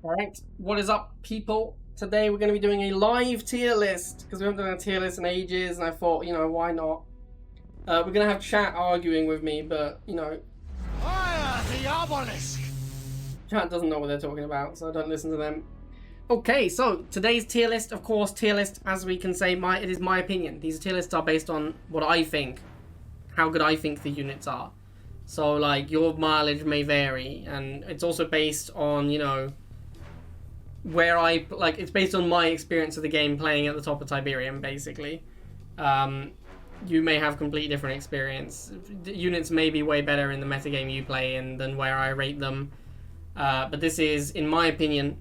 Alright, what is up, people? Today we're going to be doing a live tier list, because we haven't done a tier list in ages, and I thought, why not? We're going to have chat arguing with me, but, chat doesn't know what they're talking about, so I don't listen to them. Okay, so today's tier list, of course, tier list, as we can say, it is my opinion. These tier lists are based on what I think, how good I think the units are. So, like, your mileage may vary, and it's also based on, where it's based on my experience of the game playing at the top of Tiberium, basically. You may have completely different experience. Units may be way better in the metagame you play in than where I rate them. But this is, in my opinion,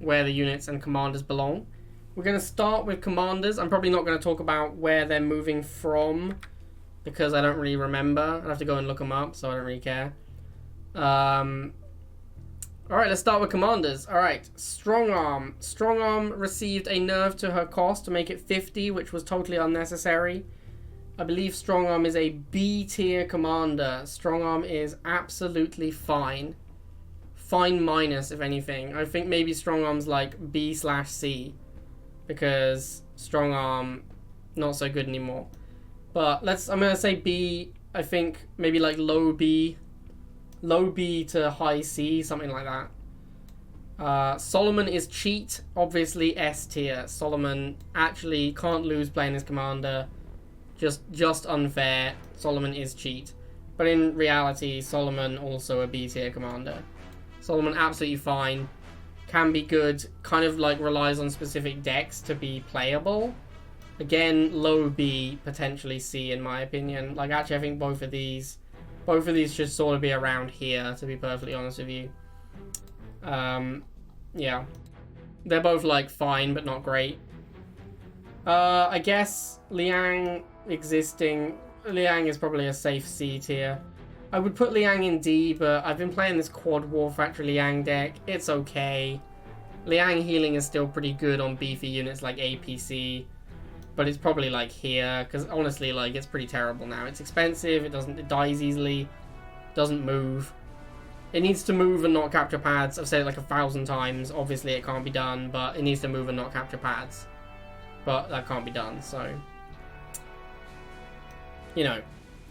where the units and commanders belong. We're going to start with commanders. I'm probably not going to talk about where they're moving from, because I don't really remember. I'd have to go and look them up, so I don't really care. Alright, let's start with commanders. Alright, Strong Arm. Strong Arm received a nerf to her cost to make it 50, which was totally unnecessary. I believe Strong Arm is a B tier commander. Strong Arm is absolutely fine. Fine minus, if anything. I think maybe Strong Arm's like B/C, because Strong Arm, not so good anymore. But I'm going to say B, I think maybe like low B to high C, something like that. Solomon is cheat, obviously S tier. Solomon actually can't lose playing his commander. Just unfair. Solomon is cheat. But in reality, Solomon also a B tier commander. Solomon absolutely fine. Can be good. Kind of like relies on specific decks to be playable. Again, low B, potentially C in my opinion. Like, actually, I think both of these should sort of be around here, to be perfectly honest with you. Yeah. They're both, like, fine, but not great. I guess Liang is probably a safe C tier. I would put Liang in D, but I've been playing this Quad War Factory Liang deck. It's okay. Liang healing is still pretty good on beefy units like APC. But it's probably like here, because honestly, like, it's pretty terrible now. It's expensive, it dies easily, doesn't move. It needs to move and not capture pads. I've said it like 1,000 times. Obviously it can't be done, but it needs to move and not capture pads. But that can't be done, so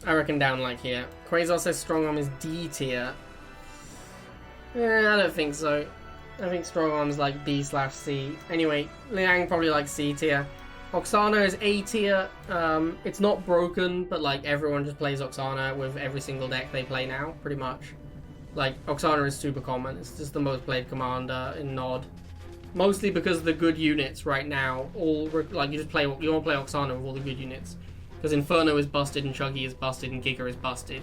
I reckon down like here. Quasar says Strong Arm is D tier. I don't think so. I think Strong Arm's like B/C. Anyway, Liang probably like C tier. Oksana is A tier. It's not broken, but like everyone just plays Oksana with every single deck they play now, pretty much. Like, Oksana is super common. It's just the most played commander in Nod. Mostly because the good units right now, you want to play Oksana with all the good units. Because Inferno is busted, and Chuggy is busted, and Giga is busted.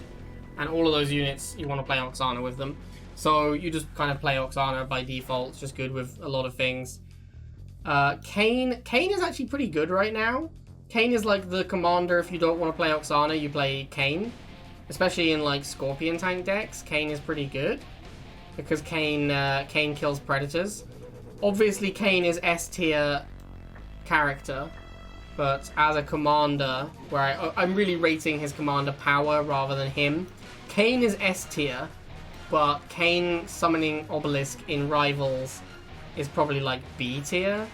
And all of those units, you want to play Oksana with them. So you just kind of play Oksana by default. It's just good with a lot of things. Kane is actually pretty good right now. Kane is like the commander. If you don't want to play Oksana, you play Kane. Especially in like Scorpion tank decks, Kane is pretty good. Because Kane kills predators. Obviously Kane is S tier character. But as a commander, where I'm really rating his commander power rather than him. Kane is S tier. But Kane summoning Obelisk in Rivals is probably like B tier.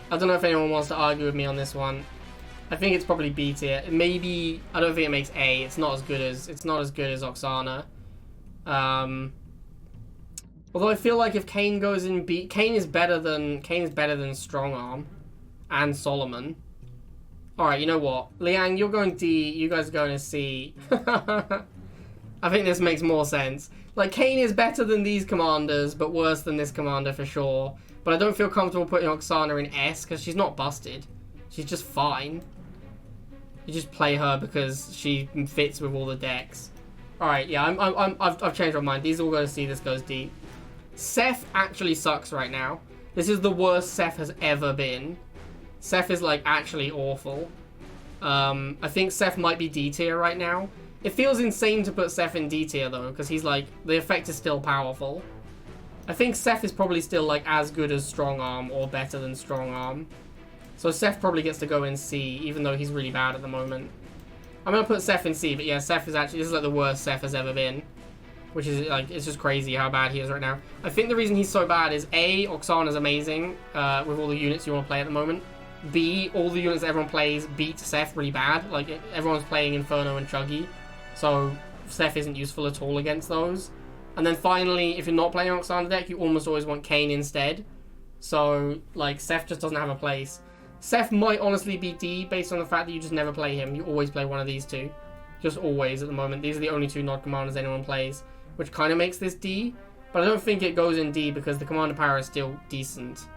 I don't know if anyone wants to argue with me on this one. I think it's probably B tier. Maybe I don't think it makes A. It's not as good as Oksana. Although I feel like if Kane goes in B, Kane is better than Strong Arm and Solomon. All right, you know what, Liang, you're going D. You guys are going to C. I think this makes more sense. Like, Kane is better than these commanders, but worse than this commander for sure. But I don't feel comfortable putting Oksana in S, because she's not busted. She's just fine. You just play her because she fits with all the decks. Alright, yeah, I've changed my mind. These all go to C, this goes D. Seth actually sucks right now. This is the worst Seth has ever been. Seth is, like, actually awful. I think Seth might be D tier right now. It feels insane to put Seth in D tier, though, because he's like, the effect is still powerful. I think Seth is probably still like as good as Strong Arm or better than Strong Arm. So Seth probably gets to go in C, even though he's really bad at the moment. I'm going to put Seth in C, but yeah, Seth is actually, this is like the worst Seth has ever been. which is like, it's just crazy how bad he is right now. I think the reason he's so bad is A, Oksana's amazing with all the units you want to play at the moment. B, all the units that everyone plays beat Seth really bad. Like, everyone's playing Inferno and Chuggy, so Seth isn't useful at all against those. And then finally, if you're not playing Oksana deck, you almost always want Kane instead. So, like, Seth just doesn't have a place. Seth might honestly be D based on the fact that you just never play him. You always play one of these two. Just always at the moment. These are the only two Nod Commanders anyone plays, which kind of makes this D. But I don't think it goes in D because the Commander power is still decent.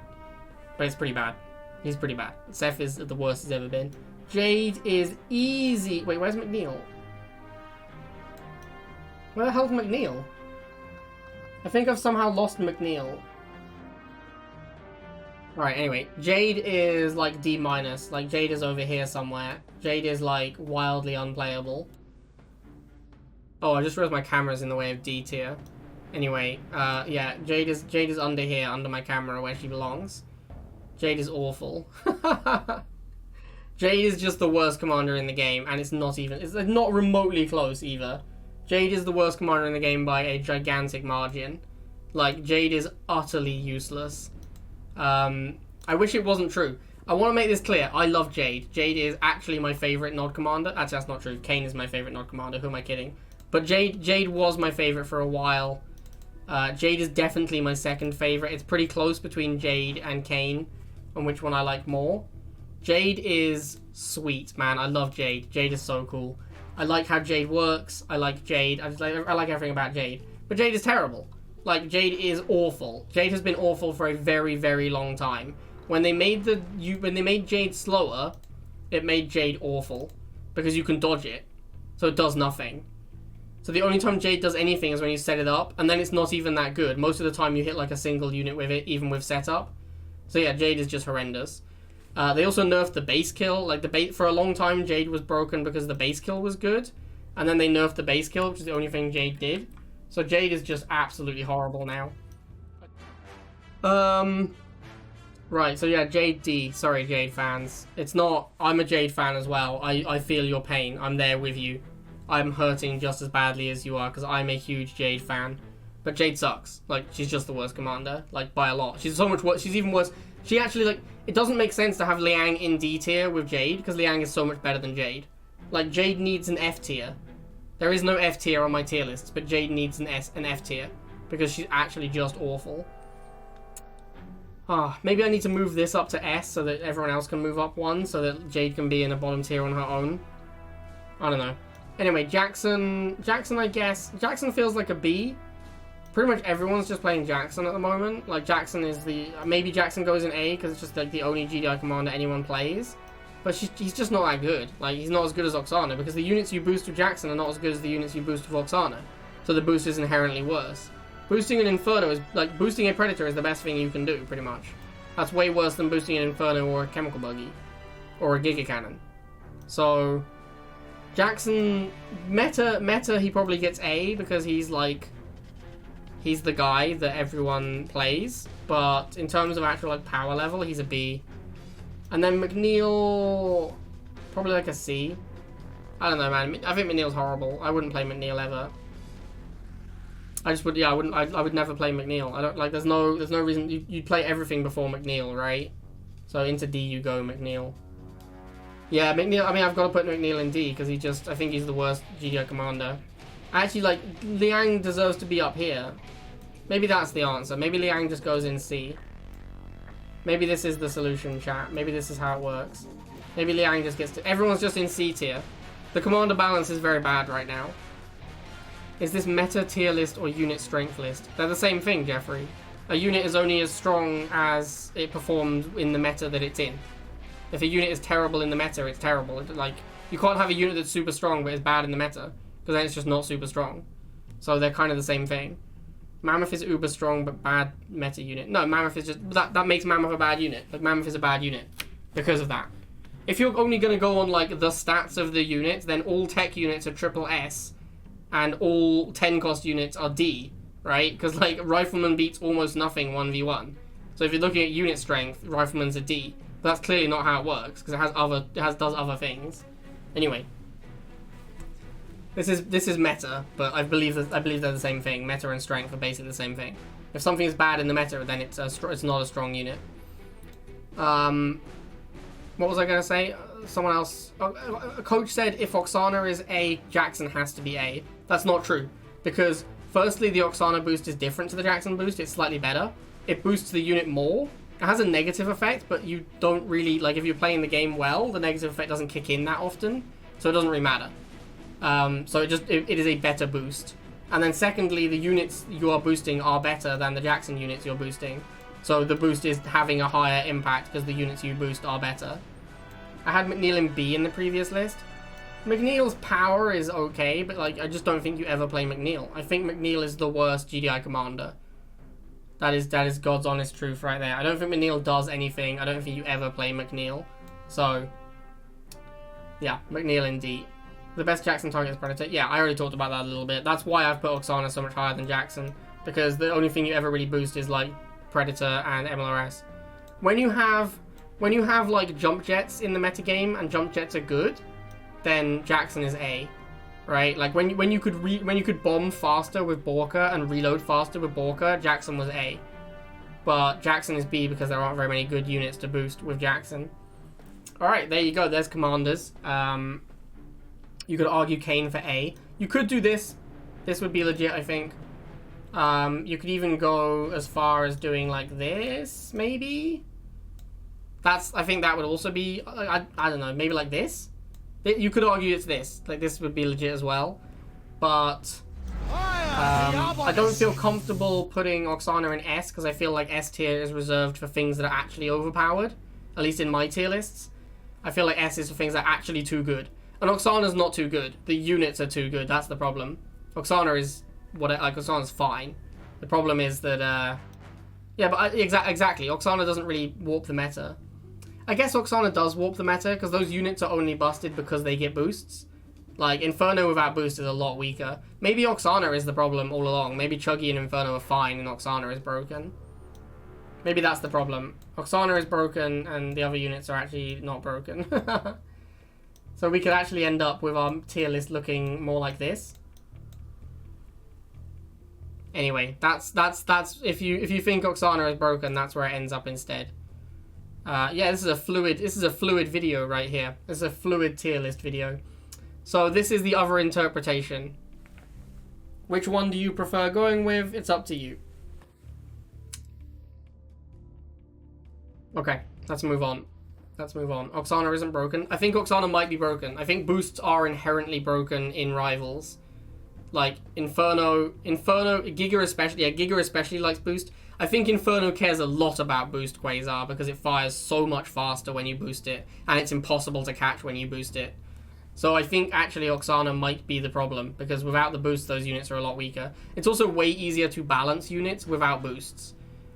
But it's pretty bad. He's pretty bad. Seth is the worst he's ever been. Jade is easy. Wait, where's McNeil? Where the hell's McNeil? I think I've somehow lost McNeil. Alright, anyway. Jade is like D-. Like, Jade is over here somewhere. Jade is like wildly unplayable. Oh, I just realized my camera's in the way of D tier. Anyway, yeah, Jade is under here, under my camera where she belongs. Jade is awful. Jade is just the worst commander in the game, and it's not remotely close either. Jade is the worst commander in the game by a gigantic margin. Like, Jade is utterly useless. I wish it wasn't true. I want to make this clear. I love Jade. Jade is actually my favorite Nod commander. Actually, that's not true. Kane is my favorite Nod commander. Who am I kidding? But Jade was my favorite for a while. Jade is definitely my second favorite. It's pretty close between Jade and Kane on which one I like more. Jade is sweet, man. I love Jade. Jade is so cool. I like how Jade works. I like Jade. I like everything about Jade. But Jade is terrible. Like, Jade is awful. Jade has been awful for a very, very long time. When they made Jade slower, it made Jade awful because you can dodge it, so it does nothing. So the only time Jade does anything is when you set it up, and then it's not even that good. Most of the time you hit like a single unit with it, even with setup. So yeah, Jade is just horrendous. They also nerfed the base kill. Like, for a long time, Jade was broken because the base kill was good, and then they nerfed the base kill, which is the only thing Jade did. So Jade is just absolutely horrible now. Right, so yeah, Jade D. Sorry, Jade fans. It's not... I'm a Jade fan as well. I feel your pain. I'm there with you. I'm hurting just as badly as you are, because I'm a huge Jade fan. But Jade sucks. Like, she's just the worst commander. Like, by a lot. She's so much worse. She's even worse. She actually, like... It doesn't make sense to have Liang in D tier with Jade, because Liang is so much better than Jade. Like, Jade needs an F tier. There is no F tier on my tier list, but Jade needs an F tier, because she's actually just awful. Maybe I need to move this up to S so that everyone else can move up one, so that Jade can be in a bottom tier on her own. I don't know. Anyway, Jackson, I guess. Jackson feels like a B. Pretty much everyone's just playing Jackson at the moment. Like, Jackson is the... Maybe Jackson goes in A, because it's just like the only GDI commander anyone plays. But he's just not that good. Like, he's not as good as Oksana, because the units you boost with Jackson are not as good as the units you boost with Oksana. So the boost is inherently worse. Boosting an Inferno is, like, boosting a Predator is the best thing you can do, pretty much. That's way worse than boosting an Inferno or a Chemical Buggy. Or a Giga Cannon. So, Jackson, meta, he probably gets A, because he's, like, he's the guy that everyone plays. But in terms of actual, like, power level, he's a B. And then McNeil, probably like a C. I don't know, man. I think McNeil's horrible. I wouldn't play McNeil ever. I just would, yeah, I would never play McNeil. I don't, like, there's no reason, you'd play everything before McNeil, right? So into D you go, McNeil. Yeah, McNeil, I mean, I've got to put McNeil in D, because I think he's the worst GDI commander. Actually, like, Liang deserves to be up here. Maybe that's the answer. Maybe Liang just goes in C. Maybe this is the solution, chat. Maybe this is how it works. Maybe Liang just gets to... Everyone's just in C tier. The commander balance is very bad right now. Is this meta tier list or unit strength list? They're the same thing, Jeffrey. A unit is only as strong as it performs in the meta that it's in. If a unit is terrible in the meta, it's terrible. Like, you can't have a unit that's super strong but is bad in the meta, because then it's just not super strong. So they're kind of the same thing. Mammoth is uber strong but bad meta unit. No, Mammoth is just... That makes Mammoth a bad unit. Like, Mammoth is a bad unit because of that. If you're only going to go on, like, the stats of the unit, then all tech units are triple S, and all 10 cost units are D, right? Because, like, Rifleman beats almost nothing 1v1. So if you're looking at unit strength, Rifleman's a D. But that's clearly not how it works, because it does other things. Anyway. This is meta, but I believe they're the same thing. Meta and strength are basically the same thing. If something is bad in the meta, then it's not a strong unit. What was I gonna say? Someone else. A coach said if Oksana is A, Jackson has to be A. That's not true, because firstly, the Oksana boost is different to the Jackson boost. It's slightly better. It boosts the unit more. It has a negative effect, but you don't really, like, if you're playing the game well, the negative effect doesn't kick in that often, so it doesn't really matter. So it is a better boost. And then secondly, the units you are boosting are better than the Jackson units you're boosting. So the boost is having a higher impact because the units you boost are better. I had McNeil in B in the previous list. McNeil's power is okay, but like I just don't think you ever play McNeil. I think McNeil is the worst GDI commander. That is God's honest truth right there. I don't think McNeil does anything. I don't think you ever play McNeil. So, yeah, McNeil in D. The best Jackson target is Predator. Yeah, I already talked about that a little bit. That's why I've put Oksana so much higher than Jackson. Because the only thing you ever really boost is like Predator and MLRS. When you have like jump jets in the metagame and jump jets are good, then Jackson is A. Right? Like when you could bomb faster with Borka and reload faster with Borka, Jackson was A. But Jackson is B because there aren't very many good units to boost with Jackson. Alright, there you go. There's commanders. You could argue Kane for A. You could do this. This would be legit, I think. You could even go as far as doing like this, maybe? I think that would also be, I don't know, maybe like this? You could argue it's this. Like, this would be legit as well. But I don't feel comfortable putting Oksana in S, because I feel like S tier is reserved for things that are actually overpowered. At least in my tier lists. I feel like S is for things that are actually too good. And Oksana's not too good. The units are too good. That's the problem. Oksana is Oksana's fine. The problem is that yeah, but exactly. Oksana doesn't really warp the meta. I guess Oksana does warp the meta because those units are only busted because they get boosts. Like Inferno without boost is a lot weaker. Maybe Oksana is the problem all along. Maybe Chuggy and Inferno are fine and Oksana is broken. Maybe that's the problem. Oksana is broken and the other units are actually not broken. So we could actually end up with our tier list looking more like this. Anyway, that's if you think Oksana is broken, that's where it ends up instead. Yeah, this is a fluid video right here. This is a fluid tier list video. So this is the other interpretation. Which one do you prefer going with? It's up to you. Okay, let's move on. Oksana isn't broken. I think Oksana might be broken. I think boosts are inherently broken in Rivals. Like, Inferno, Giga especially, yeah, Giga especially likes boost. I think Inferno cares a lot about boost Quasar because it fires so much faster when you boost it, and it's impossible to catch when you boost it. So I think actually Oksana might be the problem, because without the boost, those units are a lot weaker. It's also way easier to balance units without boosts.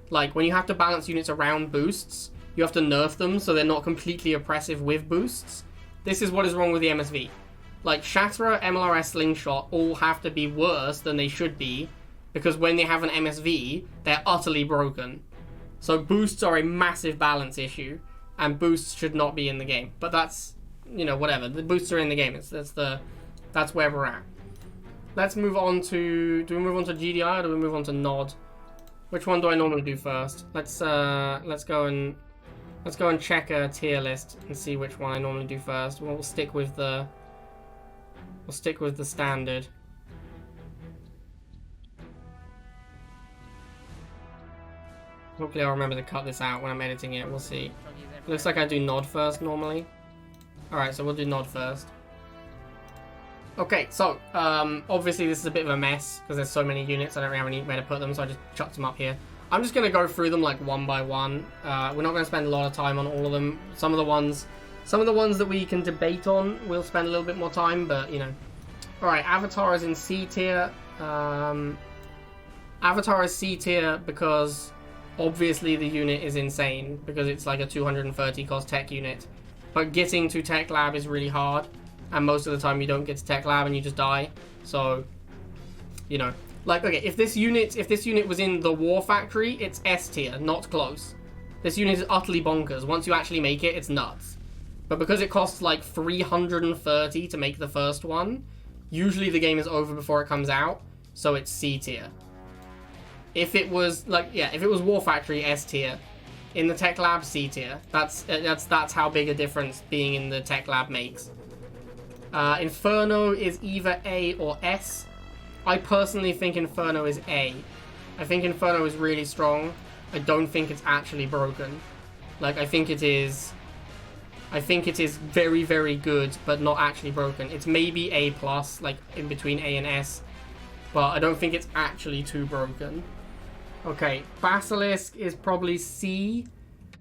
Like, when you have to balance units around boosts, you have to nerf them so they're not completely oppressive with boosts. This is what is wrong with the MSV. Like, Shatterer, MLRS, Slingshot all have to be worse than they should be, because when they have an MSV, they're utterly broken. So boosts are a massive balance issue, and boosts should not be in the game. But that's, you know, whatever. The boosts are in the game. That's where we're at. Let's move on to... Do we move on to GDI or do we move on to Nod? Which one do I normally do first? Let's go and check a tier list and see which one I normally do first. We'll stick with the standard. Hopefully I'll remember to cut this out when I'm editing it. We'll see. Looks like I do Nod first normally. Alright, so we'll do Nod first. Okay, so obviously this is a bit of a mess because there's so many units I don't really have anywhere to put them, so I just chucked them up here. I'm just going to go through them like one by one. We're not going to spend a lot of time on all of them. Some of the ones that we can debate on, we'll spend a little bit more time, but you know. Alright, Avatar is in C tier. Avatar is C tier because obviously the unit is insane because it's like a 230 cost tech unit. But getting to Tech Lab is really hard, and most of the time you don't get to Tech Lab and you just die. So, you know, like, okay, if this unit was in the War Factory, it's S tier, not close. This unit is utterly bonkers. Once you actually make it, it's nuts. But because it costs like 330 to make the first one, Usually the game is over before it comes out, so it's C tier. If it was if it was War Factory, S tier. In the Tech Lab, C tier. That's how big a difference being in the Tech Lab makes. Inferno is either A or S. I personally think Inferno is A. I think Inferno is really strong. I don't think it's actually broken. Like, I think it is very, very good, but not actually broken. It's maybe A+, like in between A and S, but I don't think it's actually too broken. Okay, Basilisk is probably C.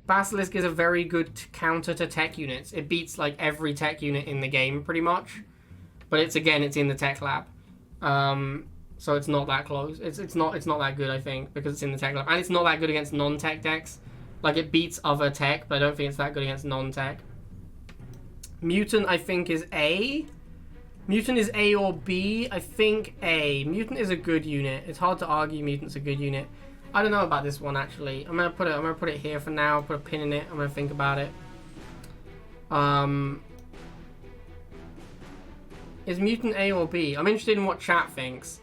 Basilisk is a very good counter to tech units. It beats like every tech unit in the game pretty much, but it's in the Tech Lab, so it's not that close. It's not that good, I think, because it's in the Tech Lab, and it's not that good against non-tech decks. Like, it beats other tech, but I don't think it's that good against non-tech. Mutant, I think, is A. Mutant is A or B. I think A. Mutant is a good unit. It's hard to argue Mutant's a good unit. I don't know about this one, actually. I'm gonna put it here for now. Put a pin in it. I'm gonna think about it. Is Mutant A or B? I'm interested in what chat thinks.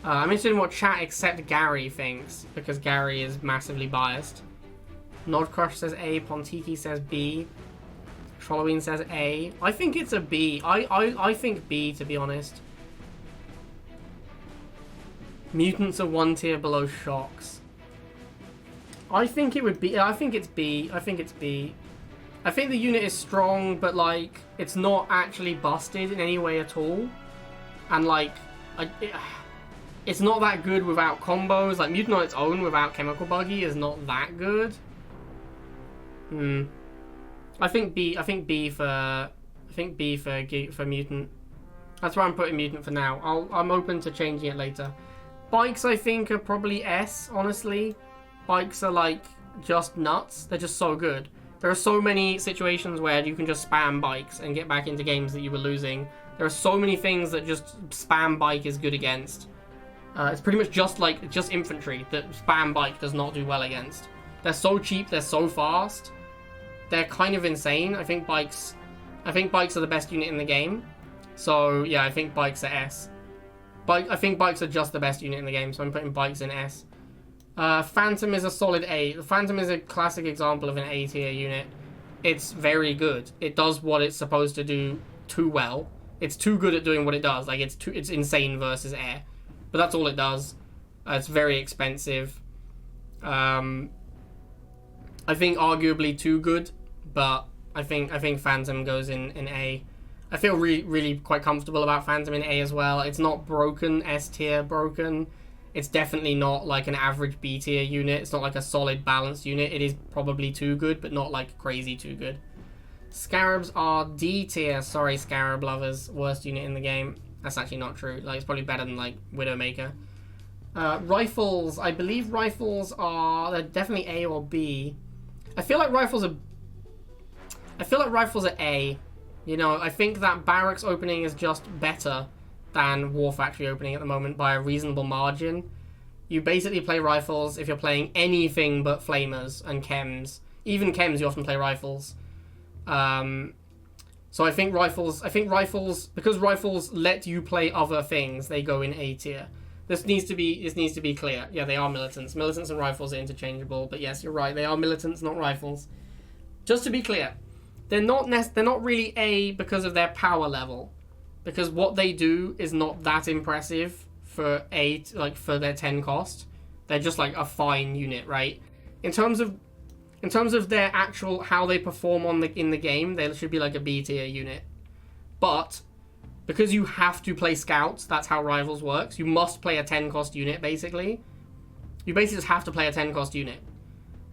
I'm interested in what chat except Gary thinks, because Gary is massively biased. Nodcrush says A. Pontiki says B. Trolloween says A. I think it's a B. I think B, to be honest. Mutants are 1 tier below Shocks. I think it would be. I think it's B. I think it's B. I think the unit is strong, but like, it's not actually busted in any way at all. And like, it's not that good without combos. Like, Mutant on its own without Chemical Buggy is not that good. I think B. I think B for Mutant. That's where I'm putting Mutant for now. I'm open to changing it later. Bikes, I think, are probably S, honestly. Bikes are, like, just nuts. They're just so good. There are so many situations where you can just spam bikes and get back into games that you were losing. There are so many things that just spam bike is good against. It's pretty much just infantry that spam bike does not do well against. They're so cheap, they're so fast. They're kind of insane. I think bikes are the best unit in the game. So, yeah, I think bikes are S. I think bikes are just the best unit in the game, so I'm putting bikes in S. Phantom is a solid A. The Phantom is a classic example of an A tier unit. It's very good. It does what it's supposed to do too well. It's too good at doing what it does. Like, it's insane versus air. But that's all it does. It's very expensive. I think arguably too good, but I think Phantom goes in A. I feel really quite comfortable about Phantom in A as well. It's not broken, S tier broken. It's definitely not like an average B tier unit. It's not like a solid balanced unit. It is probably too good, but not like crazy too good. Scarabs are D tier. Sorry, Scarab lovers. Worst unit in the game. That's actually not true. Like, it's probably better than like Widowmaker. Rifles. I believe rifles they're definitely A or B. I feel like rifles are A. You know, I think that Barracks opening is just better than War Factory opening at the moment by a reasonable margin. You basically play rifles if you're playing anything but flamers and chems. Even chems, you often play rifles. So I think rifles, because rifles let you play other things, they go in A tier. This needs to be clear. Yeah, they are militants. Militants and rifles are interchangeable, but yes, you're right. They are militants, not rifles. Just to be clear, they're not really A because of their power level, because what they do is not that impressive for for their 10 cost. They're just like a fine unit, right? In terms of their actual how they perform in the game, they should be like a B tier unit. But because you have to play scouts, that's how Rivals works. You must play a 10 cost unit, basically. You basically just have to play a 10 cost unit.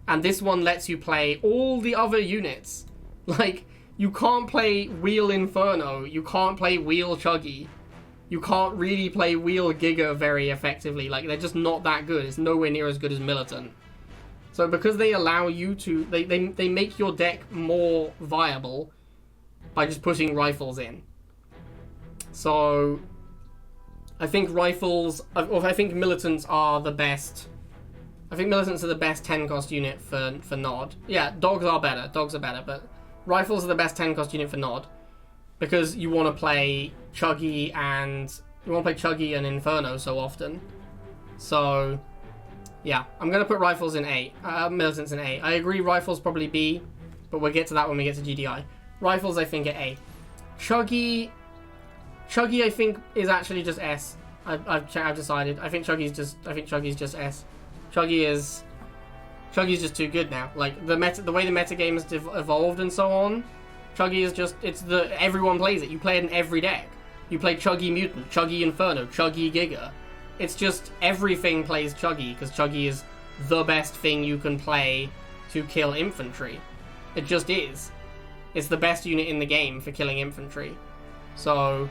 And this one lets you play all the other units. Like, you can't play Wheel Inferno. You can't play Wheel Chuggy. You can't really play Wheel Giga very effectively. Like, they're just not that good. It's nowhere near as good as Militant. So because they allow you to... They make your deck more viable by just putting rifles in. So I think rifles... I think militants are the best... I think militants are the best 10 cost unit for Nod. Yeah, dogs are better, but rifles are the best 10 cost unit for Nod. Because you want to play Chuggy and Inferno so often. So yeah, I'm gonna put Rifles in A, Militants in A. I agree, Rifles probably B, but we'll get to that when we get to GDI. Rifles I think at A. Chuggy I think is actually just S. I've decided. I think Chuggy's just S. Chuggy's just too good now. Like the way the meta game has evolved and so on. Chuggy is just everyone plays it. You play it in every deck. You play Chuggy Mutant, Chuggy Inferno, Chuggy Giga. It's just everything plays Chuggy because Chuggy is the best thing you can play to kill infantry. It just is. It's the best unit in the game for killing infantry. So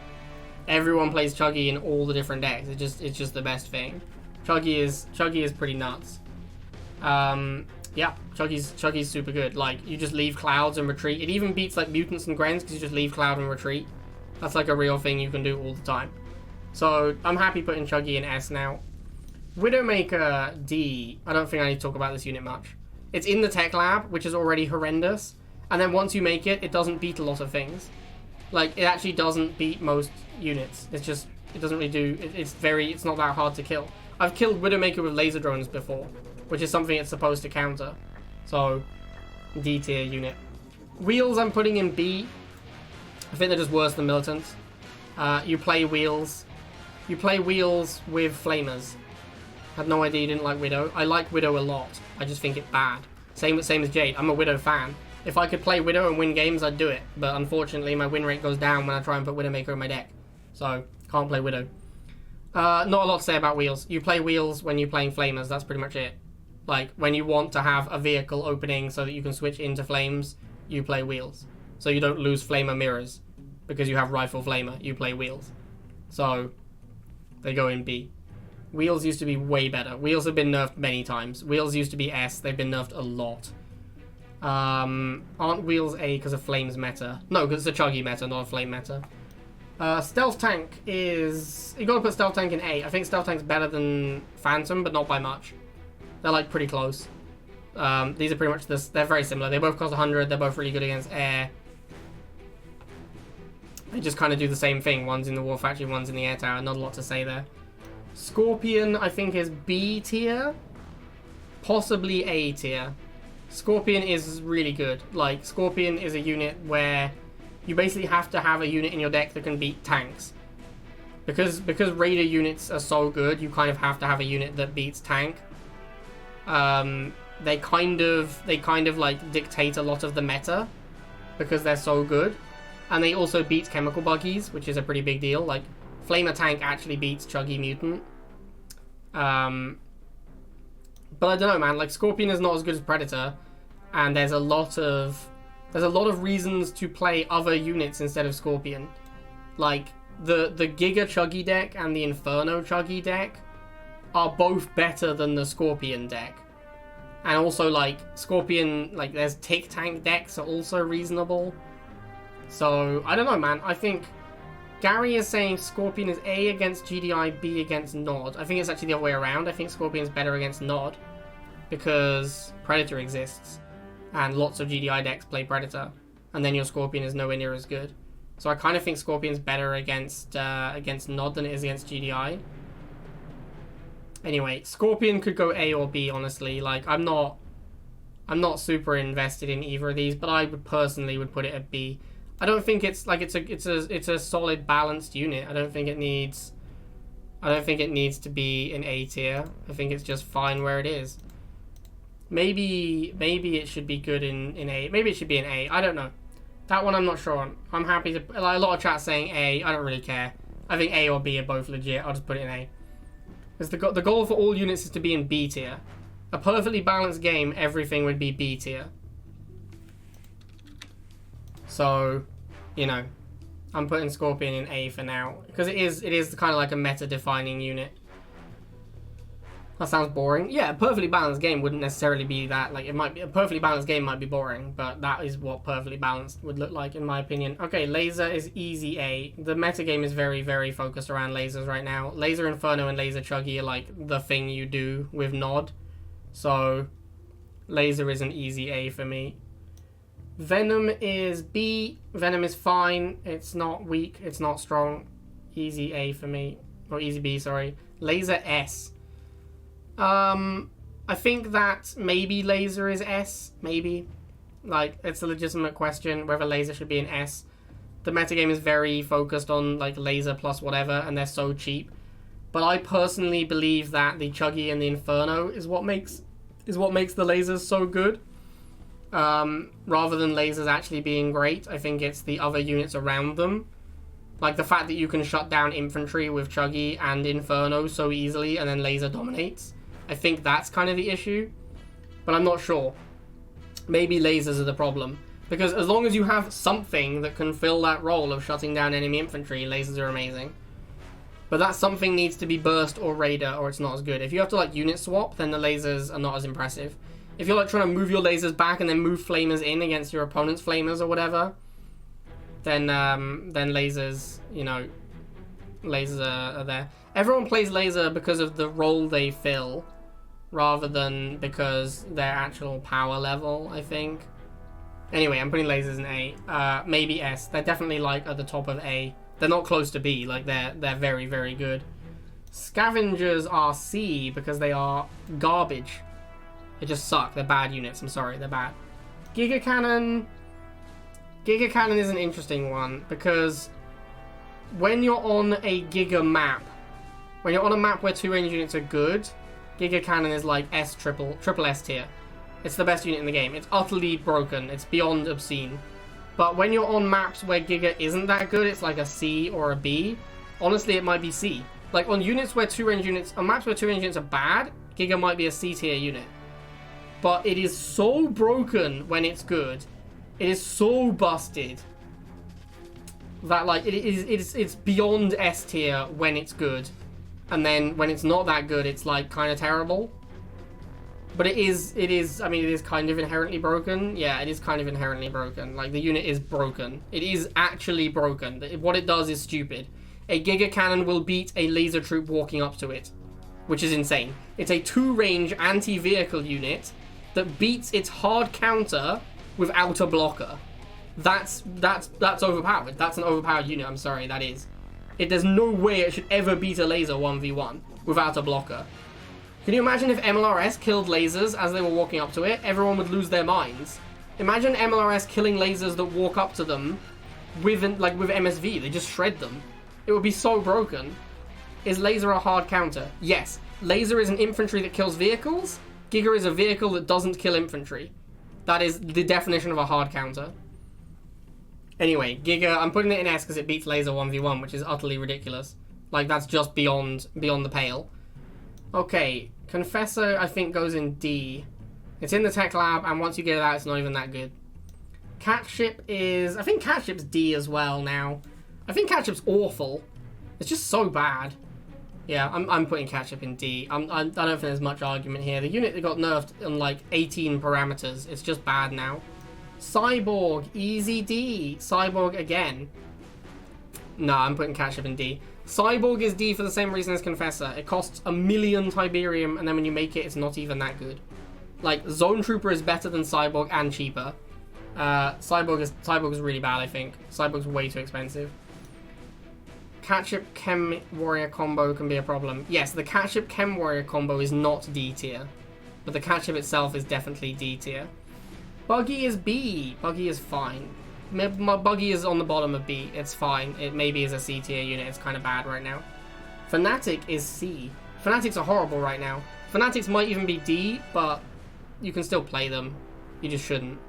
everyone plays Chuggy in all the different decks. It's just the best thing. Chuggy is pretty nuts. Yeah, Chuggy's super good. Like, you just leave clouds and retreat. It even beats like mutants and Grens because you just leave cloud and retreat. That's like a real thing you can do all the time. So I'm happy putting Chuggy in S now. Widowmaker D. I don't think I need to talk about this unit much. It's in the tech lab, which is already horrendous. And then once you make it, it doesn't beat a lot of things. Like, it actually doesn't beat most units. It's just, it doesn't really do, it's not that hard to kill. I've killed Widowmaker with laser drones before, which is something it's supposed to counter. So, D tier unit. Wheels I'm putting in B. I think they're just worse than militants. You play Wheels. You play Wheels with Flamers. Had no idea you didn't like Widow. I like Widow a lot. I just think it's bad. Same as Jade. I'm a Widow fan. If I could play Widow and win games, I'd do it. But unfortunately, my win rate goes down when I try and put Widowmaker in my deck. So, can't play Widow. Not a lot to say about Wheels. You play Wheels when you're playing Flamers. That's pretty much it. Like, when you want to have a vehicle opening so that you can switch into Flames, you play Wheels. So you don't lose Flamer mirrors. Because you have Rifle Flamer, you play Wheels. So, they go in B. Wheels used to be way better. Wheels have been nerfed many times. Wheels used to be S. They've been nerfed a lot. Aren't Wheels A because of Flames meta? No, because it's a Chuggy meta, not a Flame meta. Stealth Tank is... You gotta put Stealth Tank in A. I think Stealth Tank's better than Phantom, but not by much. They're like pretty close. These are pretty much this. They're very similar. They both cost 100. They're both really good against air. They just kind of do the same thing. One's in the War Factory, one's in the Air Tower. Not a lot to say there. Scorpion, I think, is B tier. Possibly A tier. Scorpion is really good. Like, Scorpion is a unit where you basically have to have a unit in your deck that can beat tanks. Because Raider units are so good, you kind of have to have a unit that beats tank. They kind of like dictate a lot of the meta because they're so good. And they also beat chemical buggies, which is a pretty big deal. Like, Flamer Tank actually beats Chuggy Mutant. But I don't know, man. Like, Scorpion is not as good as Predator, and there's a lot of reasons to play other units instead of Scorpion. Like, the Giga Chuggy deck and the Inferno Chuggy deck are both better than the Scorpion deck. And also, like, Scorpion, like, there's Tick Tank decks are also reasonable. So, I don't know, man. I think Gary is saying Scorpion is A against GDI, B against Nod. I think it's actually the other way around. I think Scorpion's better against Nod because Predator exists and lots of GDI decks play Predator, and then your Scorpion is nowhere near as good. So I kind of think Scorpion's better against Nod than it is against GDI. Anyway, Scorpion could go A or B, honestly. Like, I'm not super invested in either of these, but I would personally put it at B. I don't think it's like it's a solid balanced unit. I don't think it needs to be in A tier. I think it's just fine where it is. Maybe it should be good in A. Maybe it should be in A. I don't know. That one I'm not sure on. I'm happy to, like, a lot of chat saying A. I don't really care. I think A or B are both legit. I'll just put it in A. Because the goal for all units is to be in B tier. A perfectly balanced game, everything would be B tier. So, you know, I'm putting Scorpion in A for now because it is kind of like a meta-defining unit. That sounds boring. Yeah, a perfectly balanced game wouldn't necessarily be that. Like, it might be a perfectly balanced game might be boring, but that is what perfectly balanced would look like in my opinion. Okay, Laser is easy A. The meta game is very, very focused around lasers right now. Laser Inferno and Laser Chuggy are like the thing you do with Nod. So, Laser is an easy A for me. Venom is B. Venom is fine. It's not weak. It's not strong. Easy A for me. Or easy B, sorry. Laser S. I think that maybe laser is S. Maybe. Like, it's a legitimate question whether laser should be an S. The metagame is very focused on, like, laser plus whatever, and they're so cheap. But I personally believe that the Chuggy and the Inferno is what makes the lasers so good. Rather than lasers actually being great, I think it's the other units around them. Like, the fact that you can shut down infantry with Chuggy and Inferno so easily, and then laser dominates. I think that's kind of the issue. But I'm not sure. Maybe lasers are the problem. Because as long as you have something that can fill that role of shutting down enemy infantry, lasers are amazing. But that something needs to be burst or raider, or it's not as good. If you have to, like, unit swap, then the lasers are not as impressive. If you're, like, trying to move your lasers back and then move flamers in against your opponent's flamers or whatever, then lasers, you know, lasers are there. Everyone plays laser because of the role they fill, rather than because their actual power level, I think. Anyway, I'm putting lasers in A. Maybe S. They're definitely, like, at the top of A. They're not close to B. Like, they're very, very good. Scavengers are C because they are garbage. They just suck. They're bad units. I'm sorry. They're bad. Giga Cannon. Giga Cannon is an interesting one because when you're on a Giga map, when you're on a map where 2-range units are good, Giga Cannon is like triple S tier. It's the best unit in the game. It's utterly broken. It's beyond obscene. But when you're on maps where Giga isn't that good, it's like a C or a B. Honestly, it might be C. Like on units where 2-range units, on maps where 2-range units are bad, Giga might be a C tier unit. But it is so broken when it's good. It is so busted that like it's beyond S tier when it's good, and then when it's not that good, it's like kind of terrible. But it is. I mean, it is kind of inherently broken. Yeah, it is kind of inherently broken. Like the unit is broken. It is actually broken. What it does is stupid. A Giga Cannon will beat a laser troop walking up to it, which is insane. It's a 2-range anti-vehicle unit that beats its hard counter without a blocker. That's overpowered. That's an overpowered unit. I'm sorry, that is. There's no way it should ever beat a laser 1v1 without a blocker. Can you imagine if MLRS killed lasers as they were walking up to it? Everyone would lose their minds. Imagine MLRS killing lasers that walk up to them with MSV. They just shred them. It would be so broken. Is laser a hard counter? Yes. Laser is an infantry that kills vehicles. Giga is a vehicle that doesn't kill infantry. That is the definition of a hard counter. Anyway, Giga, I'm putting it in S because it beats laser 1v1, which is utterly ridiculous. Like, that's just beyond the pale. Okay, Confessor, I think, goes in D. It's in the tech lab, and once you get it out, it's not even that good. Catship is... I think Catship's D as well now. I think Catship's awful. It's just so bad. Yeah, I'm putting Catship in D. I don't think there's much argument here. The unit that got nerfed on, like, 18 parameters. It's just bad now. Cyborg, easy D. Cyborg again. No, I'm putting Catship in D. Cyborg is D for the same reason as Confessor. It costs 1 million Tiberium, and then when you make it, it's not even that good. Like, Zone Trooper is better than Cyborg and cheaper. Cyborg is really bad, I think. Cyborg's way too expensive. Catship Chem Warrior combo can be a problem. Yes, the Catship Chem Warrior combo is not D tier, but the Catship itself is definitely D tier. Buggy is B. Buggy is fine. My Buggy is on the bottom of B. It's fine. It maybe is a C tier unit. It's kind of bad right now. Fnatic is C. Fanatics are horrible right now. Fanatics might even be D, but you can still play them. You just shouldn't.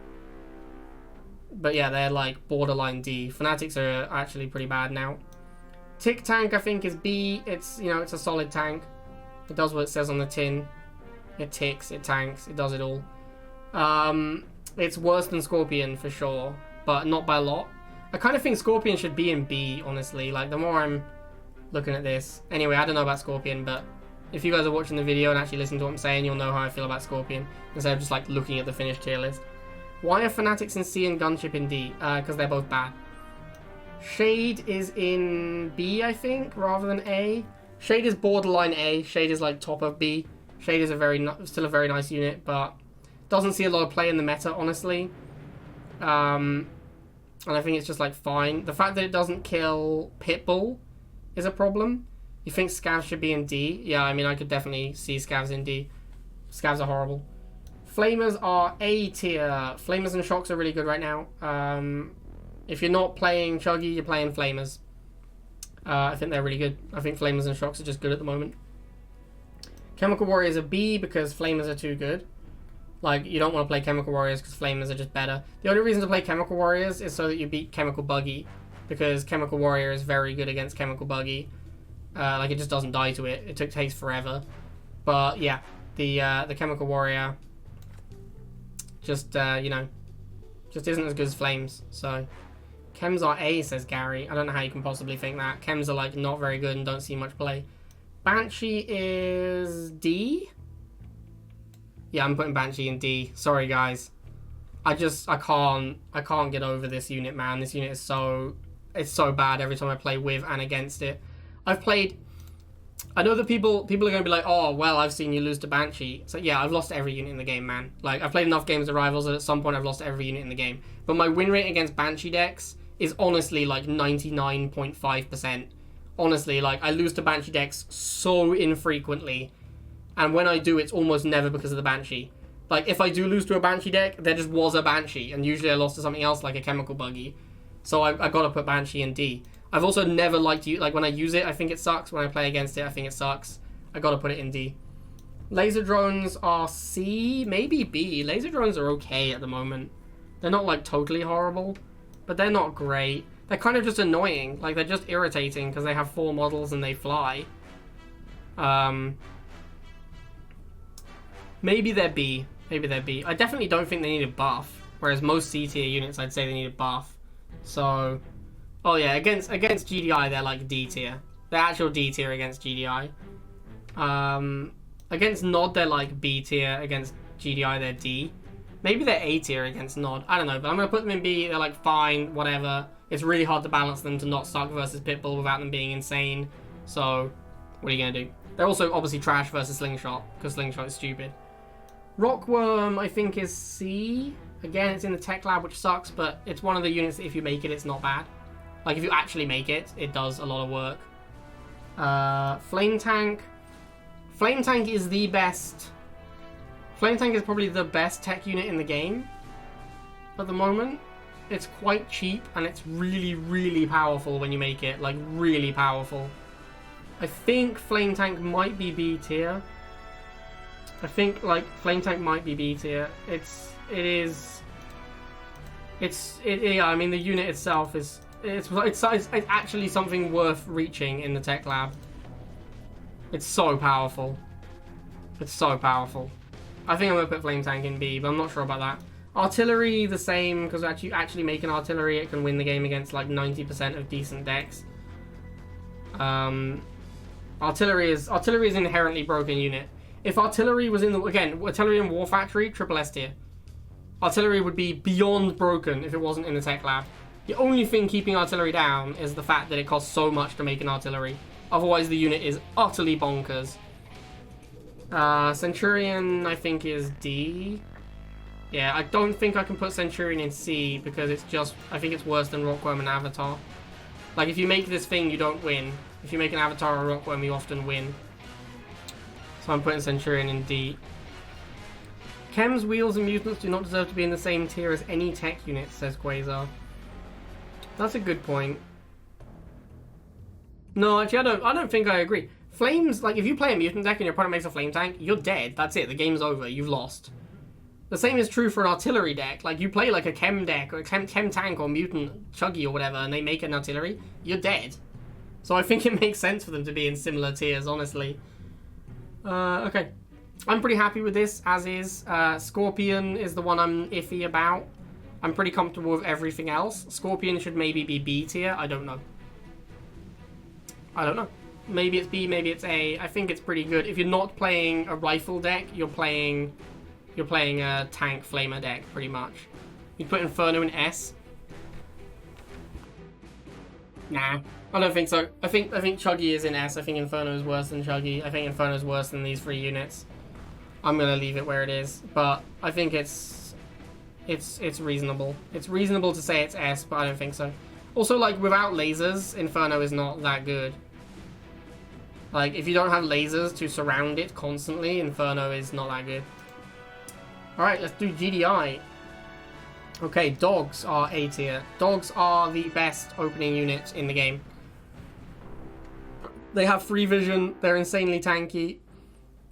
But yeah, they're like borderline D. Fanatics are actually pretty bad now. Tick Tank, I think, is B. It's, you know, it's a solid tank. It does what it says on the tin. It ticks, it tanks, it does it all. It's worse than Scorpion for sure, but not by a lot. I kind of think Scorpion should be in B, honestly. Like, the more I'm looking at this. Anyway, I don't know about Scorpion, but if you guys are watching the video and actually listen to what I'm saying, you'll know how I feel about Scorpion, instead of just, like, looking at the finished tier list. Why are Fanatics in C and Gunship in D? Because they're both bad. Shade is in B, I think, rather than A. Shade is borderline A. Shade is, like, top of B. Shade is still a very nice unit, but doesn't see a lot of play in the meta, honestly. And I think it's just, like, fine. The fact that it doesn't kill Pitbull is a problem. You think scavs should be in D? Yeah, I mean, I could definitely see scavs in D. Scavs are horrible. Flamers are A tier. Flamers and shocks are really good right now. If you're not playing Chuggy, you're playing Flamers. I think they're really good. I think Flamers and shocks are just good at the moment. Chemical Warriors are B because Flamers are too good. Like, you don't want to play Chemical Warriors because Flamers are just better. The only reason to play Chemical Warriors is so that you beat Chemical Buggy, because Chemical Warrior is very good against Chemical Buggy. Like, it just doesn't die to it. It takes forever. But, yeah, the Chemical Warrior just, you know, just isn't as good as Flames. So, Chems are A, says Gary. I don't know how you can possibly think that. Chems are, like, not very good and don't see much play. Banshee is D? Yeah, I'm putting Banshee in D. Sorry, guys. I can't get over this unit, man. This unit is so bad every time I play with and against it. I know that people are going to be like, oh, well, I've seen you lose to Banshee. So, yeah, I've lost every unit in the game, man. Like, I've played enough games of Rivals that at some point I've lost every unit in the game. But my win rate against Banshee decks is honestly, like, 99.5%. Honestly, like, I lose to Banshee decks so infrequently. And when I do, it's almost never because of the Banshee. Like, if I do lose to a Banshee deck, there just was a Banshee. And usually I lost to something else, like a Chemical Buggy. So I got to put Banshee in D. I've also never liked you. Like, when I use it, I think it sucks. When I play against it, I think it sucks. I got to put it in D. Laser drones are C, maybe B. Laser drones are okay at the moment. They're not, like, totally horrible. But they're not great. They're kind of just annoying. Like, they're just irritating because they have 4 models and they fly. Maybe they're B. Maybe they're B. I definitely don't think they need a buff. Whereas most C tier units, I'd say they need a buff. So, oh yeah, against GDI, they're like D tier. They're actual D tier against GDI. Against Nod, they're like B tier. Against GDI, they're D. Maybe they're A tier against Nod. I don't know, but I'm going to put them in B. They're like fine, whatever. It's really hard to balance them to not suck versus Pitbull without them being insane. So, what are you going to do? They're also obviously trash versus Slingshot, because Slingshot is stupid. Rockworm, I think, is C. Again, it's in the tech lab, which sucks, but it's one of the units that if you make it, it's not bad. Like, if you actually make it, it does a lot of work. Flame Tank. Flame Tank is the best. Flame Tank is probably the best tech unit in the game at the moment. It's quite cheap, and it's really, really powerful when you make it. Like, really powerful. I think Flame Tank might be B tier. I think, like, Flame Tank might be B tier. Yeah, I mean, the unit itself is... It's actually something worth reaching in the tech lab. It's so powerful. It's so powerful. I think I'm going to put Flame Tank in B, but I'm not sure about that. Artillery, the same, because actually making artillery, it can win the game against, like, 90% of decent decks. Artillery is an inherently broken unit. If artillery was in the... Again, artillery and War Factory, triple S tier. Artillery would be beyond broken if it wasn't in the tech lab. The only thing keeping artillery down is the fact that it costs so much to make an artillery. Otherwise, the unit is utterly bonkers. Centurion, I think, is D. Yeah, I don't think I can put Centurion in C because it's just... I think it's worse than Rockworm and Avatar. Like, if you make this thing, you don't win. If you make an Avatar or Rockworm, you often win. So I'm putting Centurion in D. Chems, Wheels, and Mutants do not deserve to be in the same tier as any tech units, says Quasar. That's a good point. No, actually, I don't think I agree. Flames, like, if you play a Mutant deck and your opponent makes a Flame Tank, you're dead. That's it. The game's over. You've lost. The same is true for an Artillery deck. Like, you play, like, a Chem deck, or a Chem Tank, or Mutant Chuggy, or whatever, and they make an Artillery, you're dead. So I think it makes sense for them to be in similar tiers, honestly. Okay. I'm pretty happy with this, as is. Scorpion is the one I'm iffy about. I'm pretty comfortable with everything else. Scorpion should maybe be B tier. I don't know. I don't know. Maybe it's B, maybe it's A. I think it's pretty good. If you're not playing a rifle deck, you're playing a tank flamer deck, pretty much. You put Inferno in S. Nah, I don't think so. I think Chuggy is in S. I think Inferno is worse than Chuggy. I think Inferno is worse than these 3 units. I'm gonna leave it where it is, but I think it's reasonable. It's reasonable to say it's S, but I don't think so. Also, like, without lasers, Inferno is not that good. Like, if you don't have lasers to surround it constantly, Inferno is not that good. Alright, let's do GDI. Okay, dogs are A tier. Dogs are the best opening units in the game. They have free vision, they're insanely tanky,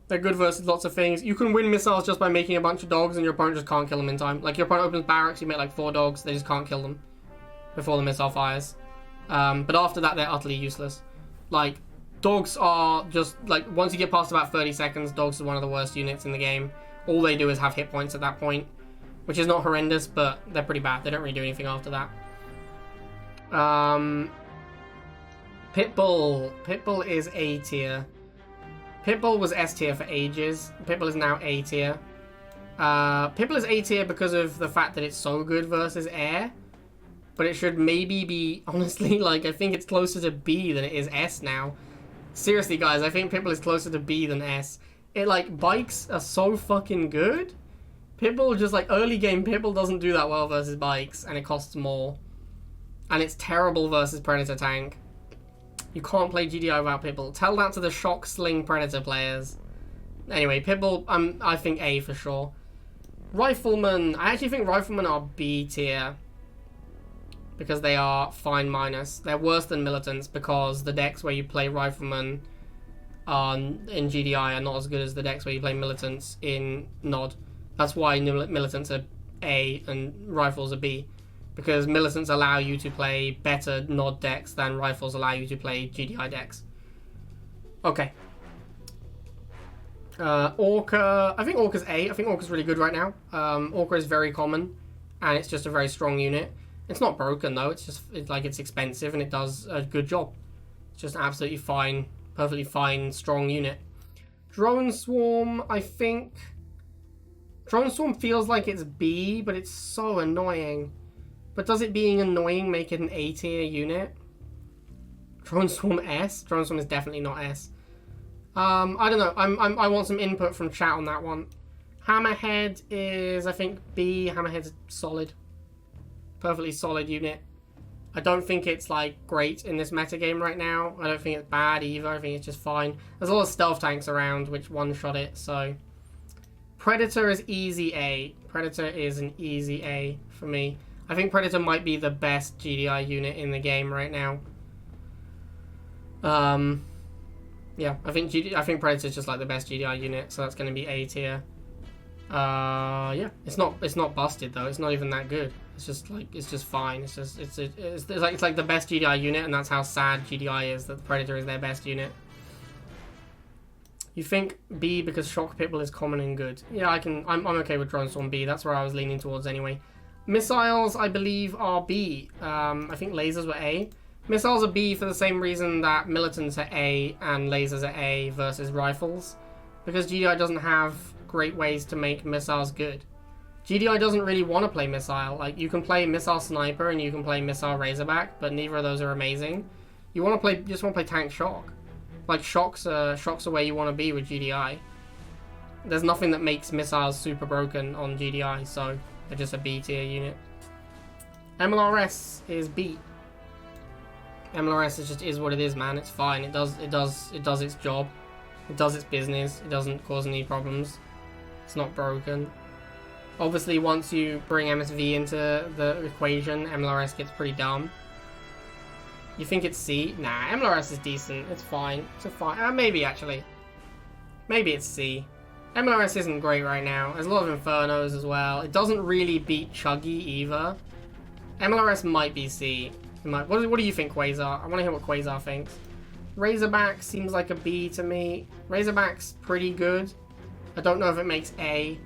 they're good versus lots of things. You can win missiles just by making a bunch of dogs and your opponent just can't kill them in time. Like, your opponent opens barracks, you make like 4 dogs, they just can't kill them before the missile fires. But after that, they're utterly useless. Like, dogs are just, like, once you get past about 30 seconds, dogs are one of the worst units in the game. All they do is have hit points at that point, which is not horrendous, but they're pretty bad. They don't really do anything after that. Pitbull. Pitbull is A tier. Pitbull was S tier for ages. Pitbull is now A tier. Pitbull is A tier because of the fact that it's so good versus air. But it should maybe be, honestly, like, I think it's closer to B than it is S now. Seriously, guys, I think Pitbull is closer to B than S. It, like, bikes are so fucking good. Pitbull just, like, early game Pitbull doesn't do that well versus bikes, and it costs more. And it's terrible versus Predator tank. You can't play GDI without Pitbull. Tell that to the Shock Sling Predator players. Anyway, Pitbull, I think A for sure. Rifleman, I actually think Riflemen are B tier. Because they are fine minus. They're worse than Militants because the decks where you play Riflemen in GDI are not as good as the decks where you play Militants in NOD. That's why Militants are A and Rifles are B. Because Militants allow you to play better NOD decks than Rifles allow you to play GDI decks. Okay. Orca. I think Orca's A. I think Orca's really good right now. Orca is very common. And it's just a very strong unit. It's not broken though. It's just it's expensive and it does a good job. It's just an absolutely fine, perfectly fine, strong unit. Drone Swarm, I think. Drone Swarm feels like it's B, but it's so annoying. But does it being annoying make it an A tier unit? Drone Swarm S? Drone Swarm is definitely not S. I don't know. I want some input from chat on that one. Hammerhead is, I think, B. Hammerhead's solid. Perfectly solid unit. I don't think it's, like, great in this metagame right now. I don't think it's bad either. I think it's just fine. There's a lot of stealth tanks around which one-shot it, so... Predator is easy A. Predator is an easy A for me. I think Predator might be the best GDI unit in the game right now. Yeah, I think Predator is just like the best GDI unit, so that's going to be A tier. Yeah, it's not busted though. It's not even that good. It's just fine. It's like the best GDI unit, and that's how sad GDI is that the Predator is their best unit. You think B because Shock Pitbull is common and good? Yeah, I'm okay with Drone Storm B. That's where I was leaning towards anyway. Missiles, I believe, are B. I think lasers were A. Missiles are B for the same reason that militants are A and lasers are A versus rifles. Because GDI doesn't have great ways to make missiles good. GDI doesn't really want to play missile. Like, you can play missile sniper and you can play missile razorback, but neither of those are amazing. You just want to play tank shock. Like, shocks are where you want to be with GDI. There's nothing that makes missiles super broken on GDI, so they're just a B tier unit. MLRS is B. MLRS is what it is, man. It's fine. It does its job. It does its business. It doesn't cause any problems. It's not broken. Obviously, once you bring MSV into the equation, MLRS gets pretty dumb. You think it's C? Nah, MLRS is decent. It's fine. It's a fine. Maybe, actually. Maybe it's C. MLRS isn't great right now. There's a lot of Infernos as well. It doesn't really beat Chuggy either. MLRS might be C. What do you think, Quasar? I want to hear what Quasar thinks. Razorback seems like a B to me. Razorback's pretty good. I don't know if it makes A.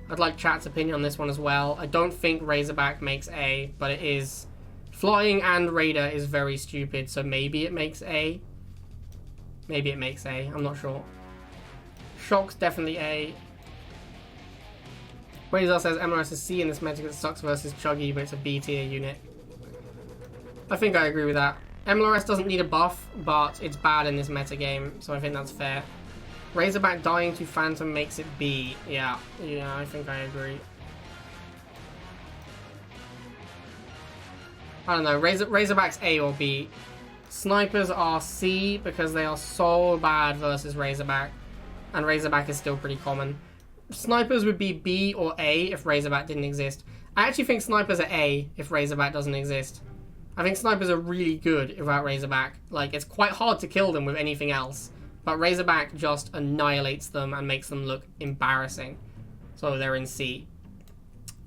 I'd like chat's opinion on this one as well. I don't think Razorback makes A, but it is... Flying and Raider is very stupid, so maybe it makes A. Maybe it makes A. I'm not sure. Shock's definitely A. Quasar says MLRS is C in this meta because it sucks versus Chuggy, but it's a B tier unit. I think I agree with that. MLRS doesn't need a buff, but it's bad in this meta game, so I think that's fair. Razorback dying to Phantom makes it B. Yeah, I think I agree. I don't know, Razorback's A or B. Snipers are C because they are so bad versus Razorback. And Razorback is still pretty common. Snipers would be B or A if Razorback didn't exist. I actually think snipers are A if Razorback doesn't exist. I think snipers are really good without Razorback. Like, it's quite hard to kill them with anything else. But Razorback just annihilates them and makes them look embarrassing. So they're in C.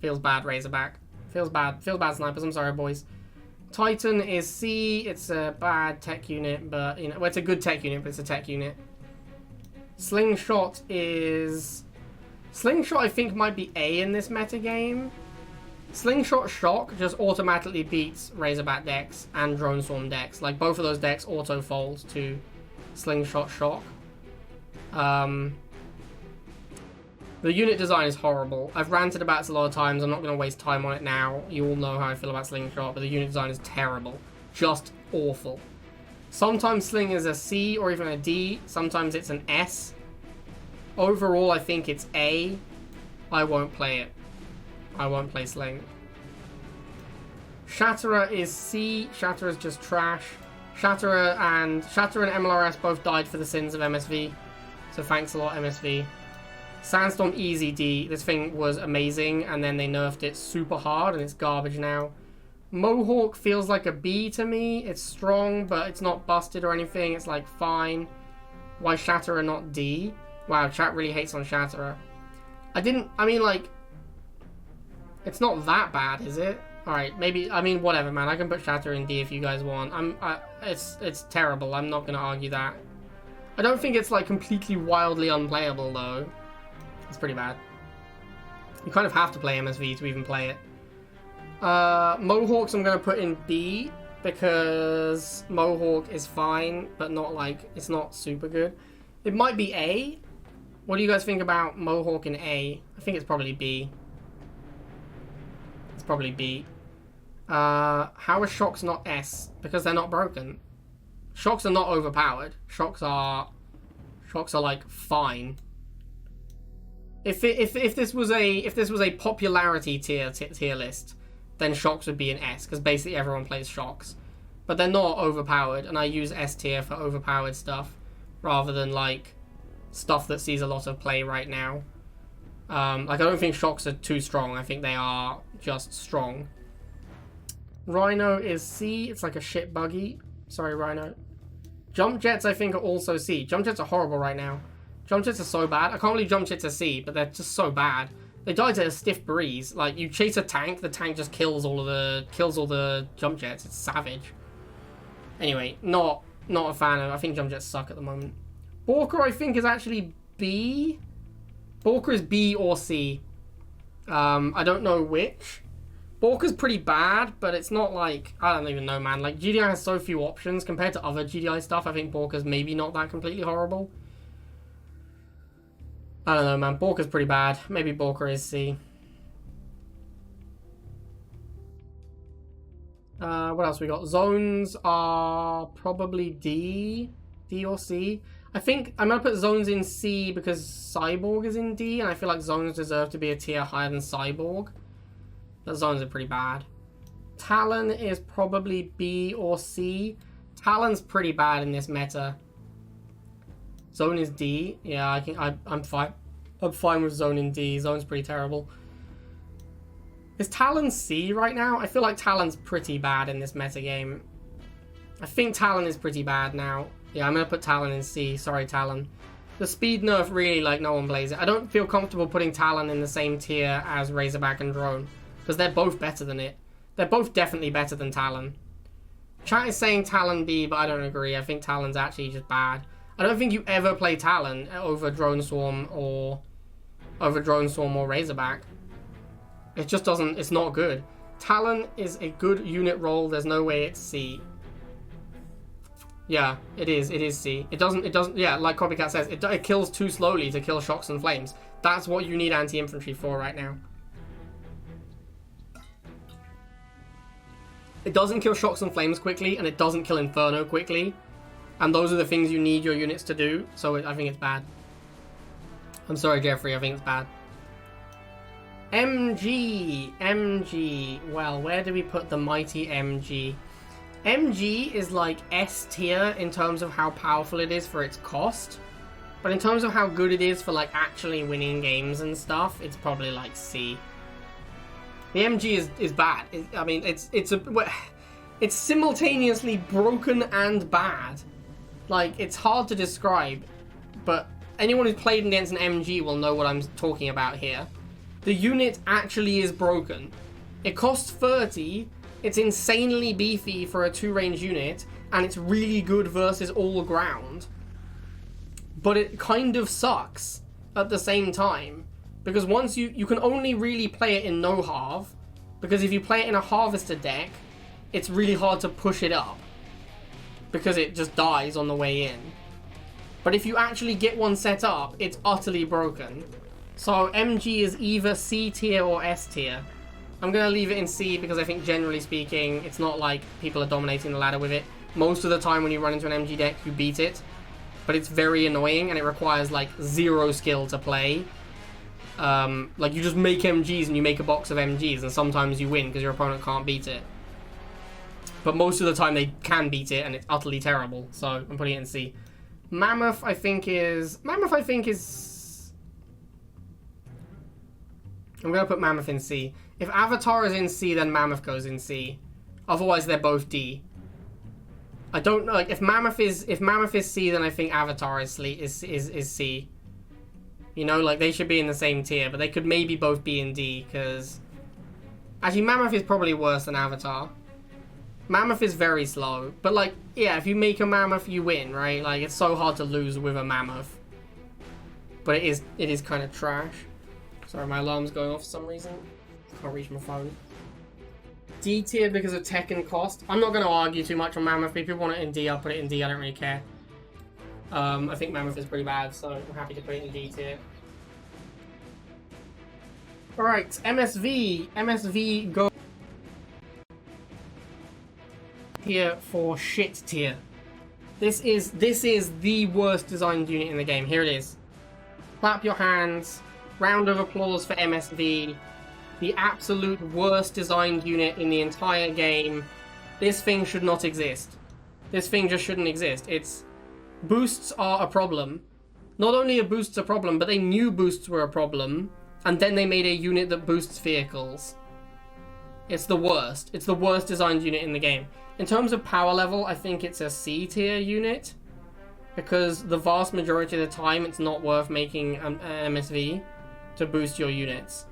Feels bad, Razorback. Feels bad. Feels bad, snipers. I'm sorry, boys. Titan is C. It's a bad tech unit, but, you know, well, it's a good tech unit, but it's a tech unit. Slingshot is... Slingshot, I think, might be A in this metagame. Slingshot Shock just automatically beats Razorback decks and Drone Swarm decks. Like, both of those decks auto-fold to Slingshot Shock. The unit design is horrible. I've ranted about this a lot of times. I'm not going to waste time on it now. You all know how I feel about Slingshot, but the unit design is terrible. Just awful. Sometimes Sling is a C or even a D. Sometimes it's an S. Overall, I think it's A. I won't play it. I won't play Sling. Shatterer is C. Shatterer is just trash. Shatterer and MLRS both died for the sins of MSV. So thanks a lot, MSV. Sandstorm easy D. This thing was amazing, and then they nerfed it super hard, and it's garbage now. Mohawk feels like a B to me. It's strong, but it's not busted or anything. It's like fine. Why Shatterer not D? Wow, chat really hates on Shatterer. It's not that bad, is it? Alright, maybe, whatever, man. I can put Shatterer in D if you guys want. It's terrible. I'm not gonna argue that. I don't think it's, like, completely wildly unplayable, though. It's pretty bad. You kind of have to play MSV to even play it. Mohawks I'm gonna put in B, because Mohawk is fine, but not, like, it's not super good. It might be A. What do you guys think about Mohawk in A? I think it's probably B. It's probably B. How are Shocks not S? Because they're not broken. Shocks are not overpowered. Shocks are like fine. If this was a popularity tier list, then Shocks would be an S because basically everyone plays Shocks. But they're not overpowered, and I use S tier for overpowered stuff rather than like stuff that sees a lot of play right now. Like, I don't think Shocks are too strong. I think they are just strong. Rhino is C. It's like a shit buggy. Sorry, Rhino. Jump Jets, I think, are also C. Jump Jets are horrible right now. Jump Jets are so bad. I can't believe Jump Jets are C, but they're just so bad. They die to a stiff breeze. Like, you chase a tank, the tank just kills all the Jump Jets. It's savage. Anyway, not a fan of. I think Jump Jets suck at the moment. Borker, I think, is actually B. Borker is B or C. I don't know which. Borker's pretty bad, but it's not like... I don't even know, man. Like, GDI has so few options compared to other GDI stuff. I think Borker's maybe not that completely horrible. I don't know, man. Borker's pretty bad. Maybe Borker is C. What else we got? Zones are probably D or C. I think I'm going to put Zones in C because Cyborg is in D, and I feel like Zones deserve to be a tier higher than Cyborg. But Zones are pretty bad. Talon is probably B or C. Talon's pretty bad in this meta. Zone is D. Yeah, I'm fine. I'm fine with Zone in D. Zone's pretty terrible. Is Talon C right now? I feel like Talon's pretty bad in this metagame. I think Talon is pretty bad now. Yeah, I'm going to put Talon in C. Sorry, Talon. The speed nerf really, like, no one plays it. I don't feel comfortable putting Talon in the same tier as Razorback and Drone. Because they're both better than it. They're both definitely better than Talon. Chat is saying Talon B, but I don't agree. I think Talon's actually just bad. I don't think you ever play Talon over Drone Swarm or Razorback. It just doesn't, it's not good. Talon is a good unit roll. There's no way it's C. Yeah, it is C. It doesn't, yeah, like Copycat says, it kills too slowly to kill Shocks and Flames. That's what you need anti-infantry for right now. It doesn't kill Shocks and Flames quickly, and it doesn't kill Inferno quickly. And those are the things you need your units to do, so I think it's bad. I'm sorry, Jeffrey, I think it's bad. MG. Well, where do we put the mighty MG? MG is like S tier in terms of how powerful it is for its cost. But in terms of how good it is for like actually winning games and stuff, it's probably like C. The MG is bad. I mean, it's simultaneously broken and bad. Like, it's hard to describe, but anyone who's played against an MG will know what I'm talking about here. The unit actually is broken. It costs 30, it's insanely beefy for a 2-range unit, and it's really good versus all ground. But it kind of sucks at the same time. Because once you can only really play it in no halve, because if you play it in a harvester deck, it's really hard to push it up. Because it just dies on the way in. But if you actually get one set up, it's utterly broken. So MG is either C tier or S tier. I'm going to leave it in C because I think generally speaking, it's not like people are dominating the ladder with it. Most of the time when you run into an MG deck, you beat it. But it's very annoying and it requires like 0 skill to play. Like you just make MGs and you make a box of MGs and sometimes you win because your opponent can't beat it. But most of the time they can beat it and it's utterly terrible. So I'm putting it in C. Mammoth I think is... I'm going to put Mammoth in C. If Avatar is in C, then Mammoth goes in C. Otherwise they're both D. I don't know, like, if Mammoth is C, then I think Avatar is C. You know, like, they should be in the same tier, but they could maybe both be in D, because... Actually, Mammoth is probably worse than Avatar. Mammoth is very slow, but, like, yeah, if you make a Mammoth, you win, right? Like, it's so hard to lose with a Mammoth. But it is kind of trash. Sorry, my alarm's going off for some reason. Can't reach my phone. D tier because of tech and cost. I'm not going to argue too much on Mammoth. If people want it in D, I'll put it in D. I don't really care. I think Mammoth is pretty bad, so I'm happy to put it in D tier. Alright, MSV. MSV go here for shit tier. This is the worst designed unit in the game. Here it is. Clap your hands. Round of applause for MSV. The absolute worst designed unit in the entire game. This thing should not exist. This thing just shouldn't exist. Boosts are a problem. Not only are boosts a problem, but they knew boosts were a problem, and then they made a unit that boosts vehicles. It's the worst. It's the worst designed unit in the game. In terms of power level, I think it's a C tier unit, because the vast majority of the time it's not worth making an MSV to boost your units.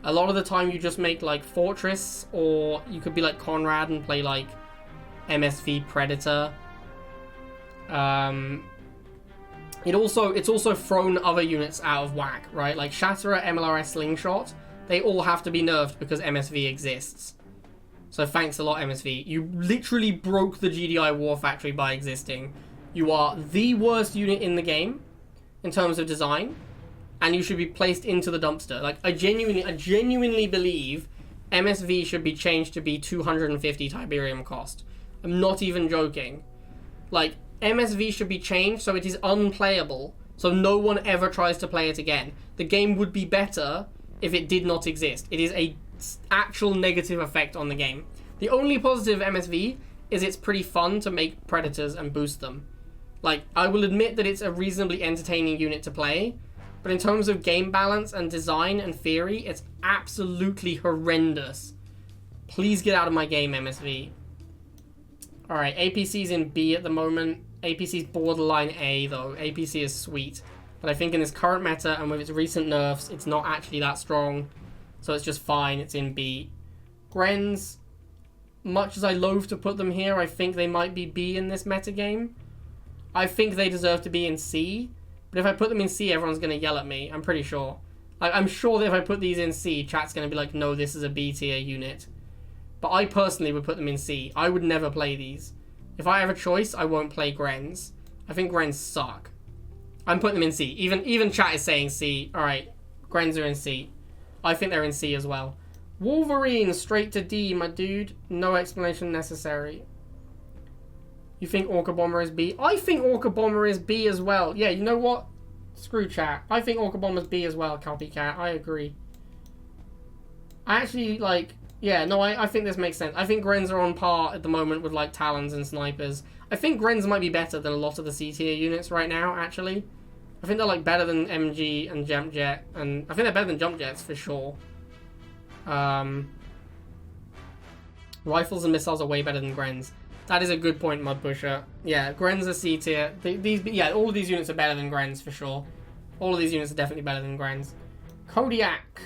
A lot of the time you just make like Fortress, or you could be like Conrad and play like MSV Predator. It's also thrown other units out of whack, right? Like Shatterer, MLRS, Slingshot, they all have to be nerfed because MSV exists. So thanks a lot, MSV. You literally broke the GDI War Factory by existing. You are the worst unit in the game in terms of design, and you should be placed into the dumpster. Like, I genuinely believe MSV should be changed to be 250 Tiberium cost. I'm not even joking. Like, MSV should be changed so it is unplayable, so no one ever tries to play it again. The game would be better if it did not exist. It is a actual negative effect on the game. The only positive of MSV is it's pretty fun to make Predators and boost them. Like, I will admit that it's a reasonably entertaining unit to play, but in terms of game balance and design and theory, it's absolutely horrendous. Please get out of my game, MSV. Alright, APC's in B at the moment. APC's borderline A, though. APC is sweet. But I think in this current meta, and with its recent nerfs, it's not actually that strong. So it's just fine, it's in B. Grens, much as I loathe to put them here, I think they might be B in this metagame. I think they deserve to be in C. But if I put them in C, everyone's going to yell at me. I'm pretty sure. Like, I'm sure that if I put these in C, chat's going to be like, no, this is a B tier unit. But I personally would put them in C. I would never play these. If I have a choice, I won't play Grens. I think Grens suck. I'm putting them in C. Even chat is saying C. Alright, Grens are in C. I think they're in C as well. Wolverine, straight to D, my dude. No explanation necessary. You think Orca Bomber is B? I think Orca Bomber is B as well. Yeah, you know what? Screw chat. I think Orca Bomber is B as well, Copycat. I agree. I actually, like, Yeah, no, I think this makes sense. I think Grens are on par at the moment with, like, Talons and Snipers. I think Grens might be better than a lot of the C tier units right now, actually. I think they're, like, better than MG and Jump Jet, and I think they're better than Jump Jets, for sure. Rifles and missiles are way better than Grens. That is a good point, Mudpusher. Yeah, Grens are C tier. Yeah, all of these units are better than Grens, for sure. All of these units are definitely better than Grens. Kodiak.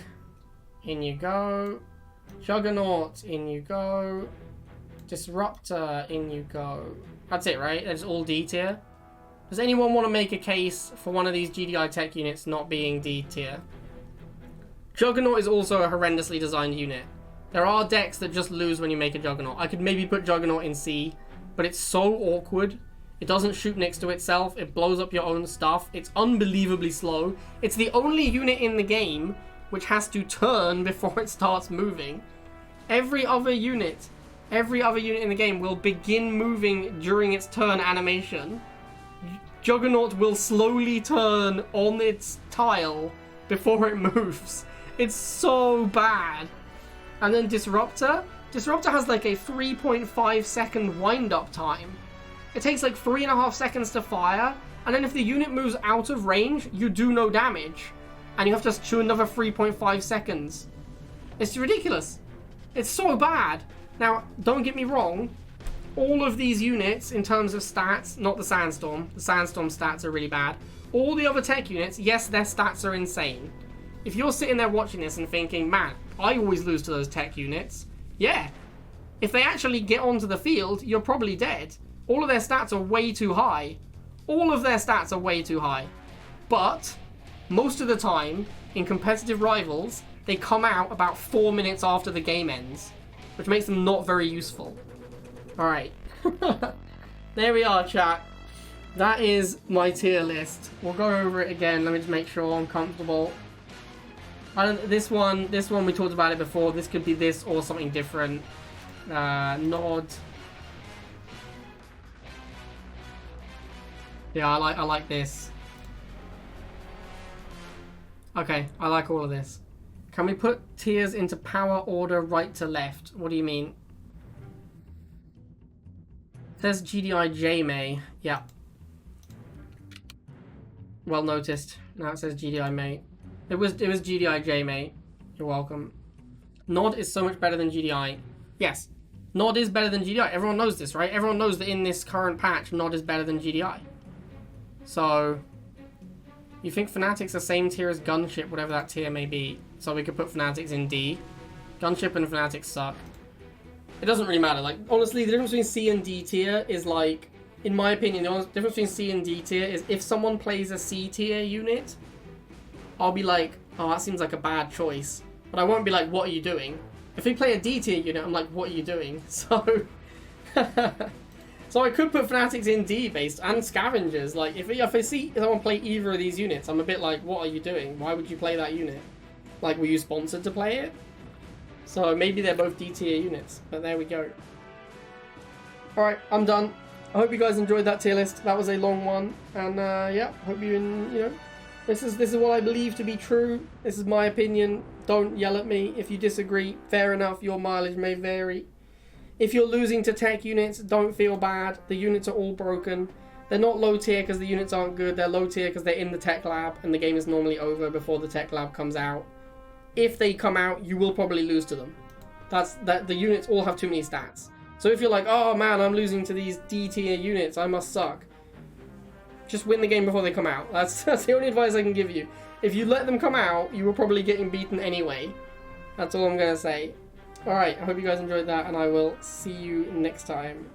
In you go. Juggernaut. In you go. Disruptor. In you go. That's it, right? That's all D tier. Does anyone want to make a case for one of these GDI tech units not being D tier? Juggernaut is also a horrendously designed unit. There are decks that just lose when you make a Juggernaut. I could maybe put Juggernaut in C, but it's so awkward. It doesn't shoot next to itself. It blows up your own stuff. It's unbelievably slow. It's the only unit in the game which has to turn before it starts moving. Every other unit in the game will begin moving during its turn animation. Juggernaut will slowly turn on its tile before it moves. It's so bad. And then Disruptor. Disruptor has like a 3.5 second wind-up time. It takes like 3.5 seconds to fire, and then if the unit moves out of range, you do no damage. And you have to chew another 3.5 seconds. It's ridiculous. It's so bad. Now, don't get me wrong. All of these units, in terms of stats, not the Sandstorm. The Sandstorm stats are really bad. All the other tech units, yes, their stats are insane. If you're sitting there watching this and thinking, man, I always lose to those tech units. Yeah. If they actually get onto the field, you're probably dead. All of their stats are way too high. All of their stats are way too high. But, most of the time, in competitive rivals, they come out about 4 minutes after the game ends, which makes them not very useful. Alright. There we are, chat. That is my tier list. We'll go over it again. Let me just make sure I'm comfortable. This one we talked about it before. This could be this or something different. Nod. Yeah, I like this. Okay, I like all of this. Can we put tiers into power order right to left? What do you mean? It says GDI J-May. Yeah. Well noticed. Now it says GDI May. It was GDI J-May. You're welcome. Nod is so much better than GDI. Yes. Nod is better than GDI. Everyone knows this, right? Everyone knows that in this current patch, Nod is better than GDI. So, you think Fnatic's the same tier as Gunship, whatever that tier may be. So we could put Fnatic's in D. Gunship and Fnatic suck. It doesn't really matter. Like, honestly, the difference between C and D tier is like, in my opinion, the difference between C and D tier is if someone plays a C tier unit, I'll be like, oh, that seems like a bad choice. But I won't be like, what are you doing? If they play a D tier unit, I'm like, what are you doing? So, so I could put Fnatic's in D based and Scavengers. Like, if I see someone play either of these units, I'm a bit like, what are you doing? Why would you play that unit? Like, were you sponsored to play it? So maybe they're both D tier units, but there we go. Alright, I'm done. I hope you guys enjoyed that tier list. That was a long one, and yeah, hope you know, this is what I believe to be true. This is my opinion. Don't yell at me if you disagree. Fair enough, your mileage may vary. If you're losing to tech units, don't feel bad. The units are all broken. They're not low tier because the units aren't good. They're low tier because they're in the tech lab, and the game is normally over before the tech lab comes out. If they come out, you will probably lose to them. The units all have too many stats. So if you're like, oh man, I'm losing to these D tier units, I must suck. Just win the game before they come out. That's the only advice I can give you. If you let them come out, you will probably getting beaten anyway. That's all I'm going to say. Alright, I hope you guys enjoyed that, and I will see you next time.